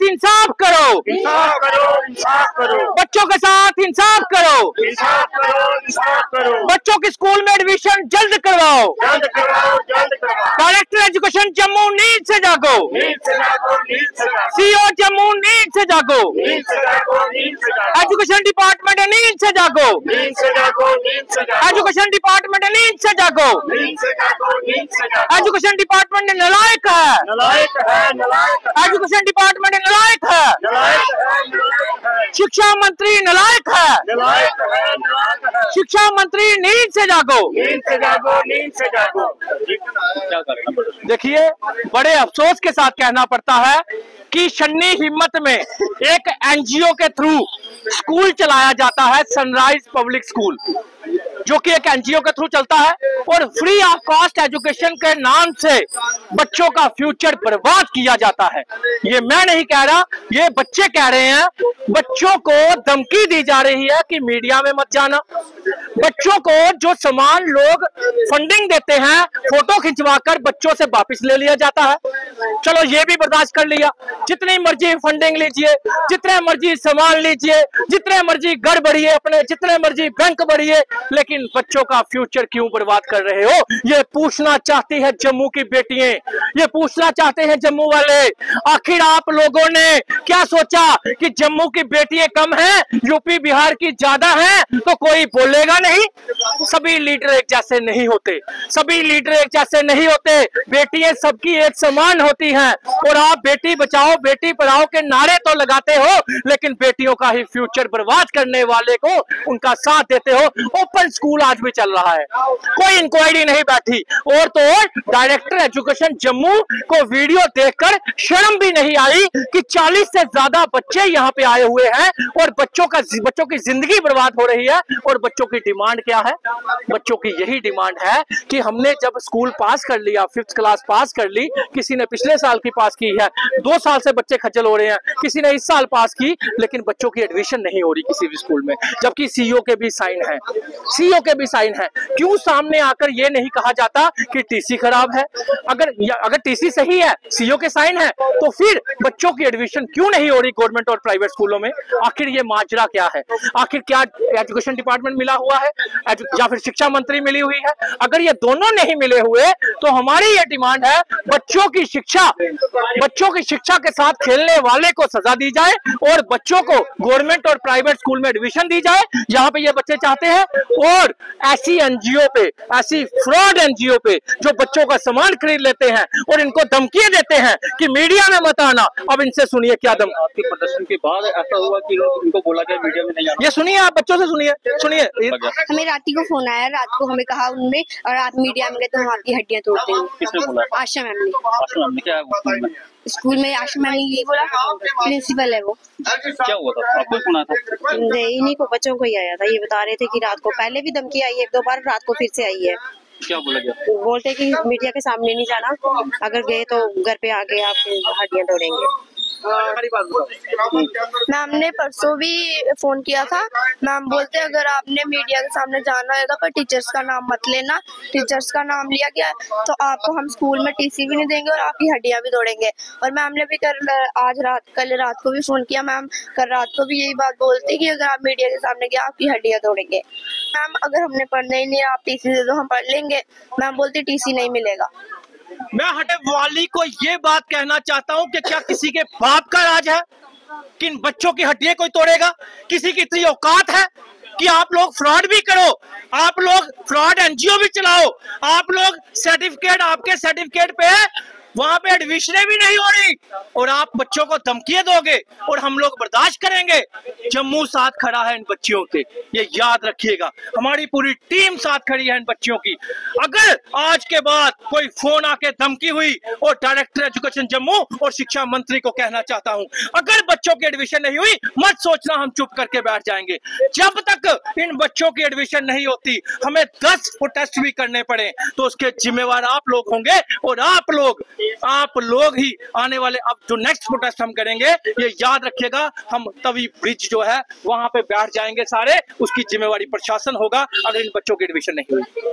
इंसाफ करो, इंसाफ करो, इंसाफ करो। बच्चों के साथ इंसाफ करो, इंसाफ करो, इंसाफ करो। बच्चों की स्कूल में एडमिशन जल्द करवाओ, जल्द करवाओ, जल्द करवाओ। डायरेक्टर एजुकेशन जम्मू नींद से जागो, नींद से जागो, नींद से जागो। सीओ जम्मू नींद से जागो, नींद से जागो, नींद से जागो। एजुकेशन डिपार्टमेंट नींद से जागो, नींद से जागो, नींद से जागो। एजुकेशन डिपार्टमेंट नींद से जागो, नींद से जागो, नींद से जागो। एजुकेशन डिपार्टमेंट नलायक है, नलायक है, नलायक है। एजुकेशन डिपार्टमेंट नलायक है, नलायक है, नलायक है। शिक्षा मंत्री नलायक है, नलायक है, नलायक है। शिक्षा मंत्री नींद से जागो। नींद से जागो, नींद से जागो। क्या करना पड़ेगा? देखिए, बड़े अफसोस के साथ कहना पड़ता है कि शन्नी हिम्मत में एक एनजीओ के थ्रू स्कूल चलाया जाता है, सनराइज पब्लिक स्कूल, जो कि एक एनजीओ के थ्रू चलता है और फ्री ऑफ कॉस्ट एजुकेशन के नाम से बच्चों का फ्यूचर बर्बाद किया जाता है। ये मैं नहीं कह रहा, ये बच्चे कह रहे हैं। बच्चों को धमकी दी जा रही है कि मीडिया में मत जाना। बच्चों को जो सामान लोग फंडिंग देते हैं, फोटो खिंचवाकर बच्चों से वापस ले लिया जाता है। चलो ये भी बर्दाश्त कर लिया, जितनी मर्जी फंडिंग लीजिए, जितने मर्जी सामान लीजिए, जितने मर्जी घर बढ़िए अपने, जितने मर्जी बैंक बढ़िए, लेकिन बच्चों का फ्यूचर क्यों बर्बाद कर रहे हो? ये पूछना चाहती है जम्मू की बेटियां, ये पूछना चाहते हैं जम्मू वाले। आखिर आप लोगों ने क्या सोचा कि जम्मू की बेटियां कम हैं, यूपी बिहार की ज्यादा हैं, तो कोई बोलेगा नहीं? सभी लीडर एक जैसे नहीं होते, सभी लीडर एक जैसे नहीं होते। बेटियां सबकी एक समान होती हैं और आप बेटी बचाओ बेटी पढ़ाओ के नारे तो लगाते हो, लेकिन बेटियों का ही फ्यूचर बर्बाद करने वाले को उनका साथ देते हो। ओपन स्कूल आज भी चल रहा है, कोई इंक्वायरी नहीं बैठी, और तो और डायरेक्टर एजुकेशन जम्मू को वीडियो देखकर शर्म भी नहीं आई कि 40 से ज्यादा बच्चे यहाँ पे आए हुए हैं और बच्चों की जिंदगी बर्बाद हो रही है। और बच्चों की डिमांड क्या है? बच्चों की यही डिमांड है कि हमने जब स्कूल पास कर लिया, 5th क्लास पास कर ली, किसी ने पिछले साल की पास की है, 2 साल से बच्चे खज्जल हो रहे हैं, किसी ने इस साल पास की, लेकिन बच्चों की एडमिशन नहीं हो रही किसी भी स्कूल में, जबकि सीईओ के भी साइन है, सीईओ के भी साइन है। क्यों सामने आकर ये नहीं कहा जाता कि टीसी खराब है? अगर टीसी सही है, सीईओ के साइन है, तो फिर बच्चों की एडमिशन क्यों नहीं हो रही गवर्नमेंट और प्राइवेट स्कूलों में? आखिर ये माजरा क्या है? आखिर क्या एजुकेशन डिपार्टमेंट मिला हुआ है या फिर शिक्षा मंत्री मिली हुई है? अगर ये दोनों नहीं मिले हुए तो हमारी ये डिमांड है, बच्चों की शिक्षा के साथ खेलने वाले को सजा दी जाए और बच्चों को गवर्नमेंट और प्राइवेट स्कूल में एडमिशन दी जाए जहां पे ये बच्चे चाहते हैं। और ऐसी एनजीओ पे, ऐसी फ्रॉड एनजीओ पे जो बच्चों का सामान खरीद लेते हैं और इनको धमकियां देते हैं कि मीडिया में मत आना, अब इनसे सुनिए क्या दम। आपके प्रदर्शन के बाद ऐसा हुआ कि इनको बोला गया मीडिया में नहीं आना? ये सुनिए, आप बच्चों से सुनिए। हमें रात को फोन आया, रात को हमें कहा उन्होंने, और आप मीडिया में गए तो हम आपकी हड्डियां तोड़ देंगे। किसने बोला? आशा मैम ने। आशा मैम ने क्या है स्कूल में आशा मैम ने यही बोला, प्रिंसिपल है वो। क्या हुआ था? आपको सुना था? इन्हीं को बच्चों को ही आया था, ये बता रहे थे कि रात को पहले भी धमकी आई है 1-2 बार, रात को फिर से आई है। क्या बोला गया? बोलते कि मीडिया के सामने नहीं जाना, अगर गए तो घर पे आके आप हड्डियां तोड़ेंगे। मैम ने परसों भी फोन किया था, मैम बोलते अगर आपने मीडिया के सामने जाना होगा पर टीचर्स का नाम मत लेना, टीचर्स का नाम लिया गया तो आपको हम स्कूल में टीसी भी नहीं देंगे और आपकी हड्डियां भी तोड़ेंगे। और मैम ने भी कल रात को भी फोन किया, मैम कल रात को भी यही बात बोलती कि अगर आप मीडिया के सामने गए आपकी हड्डियां तोड़ेंगे। मैम अगर हमने पढ़ना ही नहीं, आप टीसी दे दो हम पढ़ लेंगे। मैम बोलती टीसी नहीं मिलेगा। मैं हटे वाली को ये बात कहना चाहता हूं कि क्या किसी के बाप का राज है कि इन बच्चों की हड्डियां कोई तोड़ेगा? किसी की इतनी औकात है कि आप लोग फ्रॉड भी करो, आप लोग फ्रॉड एनजीओ भी चलाओ, आप लोग सर्टिफिकेट, आपके सर्टिफिकेट पे वहां पे एडमिशन भी नहीं हो रही और आप बच्चों को धमकियां दोगे और हम लोग बर्दाश्त करेंगे? जम्मू साथ खड़ा है इन बच्चियों के, ये याद रखिएगा। हमारी पूरी टीम साथ खड़ी है इन बच्चियों की। अगर आज के बाद कोई फोन आके धमकी हुई, और डायरेक्टर एजुकेशन जम्मू और शिक्षा मंत्री को कहना चाहता हूं, अगर बच्चों की एडमिशन नहीं हुई मत सोचना हम चुप करके बैठ जाएंगे। जब तक इन बच्चों की एडमिशन नहीं होती, हमें 10 प्रोटेस्ट भी करने पड़े तो उसके जिम्मेवार आप लोग होंगे और आप लोग ही आने वाले अब जो नेक्स्ट प्रोटेस्ट हम करेंगे, ये याद रखिएगा, हम तवी ब्रिज जो है वहां पे बैठ जाएंगे सारे, उसकी जिम्मेवारी प्रशासन होगा अगर इन बच्चों की एडमिशन नहीं हुई।